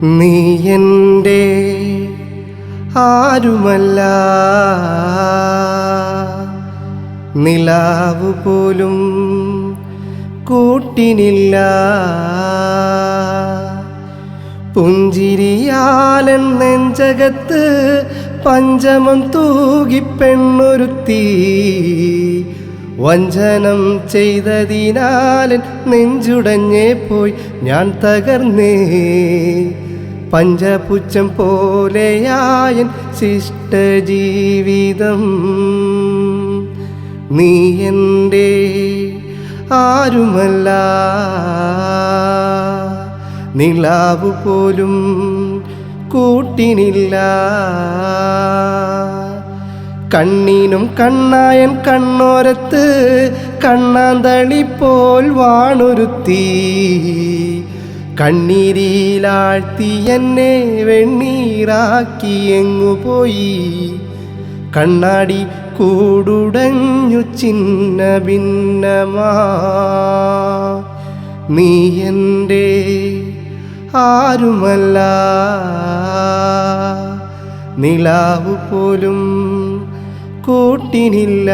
നീ എൻ്റെ ആരുമല്ല, നിലാവു പോലും കൂട്ടിനില്ല. പുഞ്ചിരിയാലൻ നെഞ്ചകത്ത് പഞ്ചമം തൂകി പെണ്ണൊരുത്തി, വഞ്ചനം ചെയ്തതിനാലൻ നെഞ്ചുടഞ്ഞേ പോയി ഞാൻ തകർന്നേ. പഞ്ചപുച്ഛം പോലെയായൻ ശിഷ്ടജീവിതം. നീ എൻ്റെ ആരുമല്ല, നിലാവു പോലും കൂട്ടിനില്ല. കണ്ണിനും കണ്ണായൻ കണ്ണോരത്ത് കണ്ണാന്തളിപ്പോൾ വാണൊരുത്തി, കണ്ണീരിലാഴ്ത്തി എന്നെ വെണ്ണീറാക്കി എങ്ങുപോയി. കണ്ണാടി കൂടുടഞ്ഞു ചിന്ന ഭിന്നമാ. നീ എൻ്റെ ആരുമല്ല, നിലാവു പോലും കൂട്ടിനില്ല.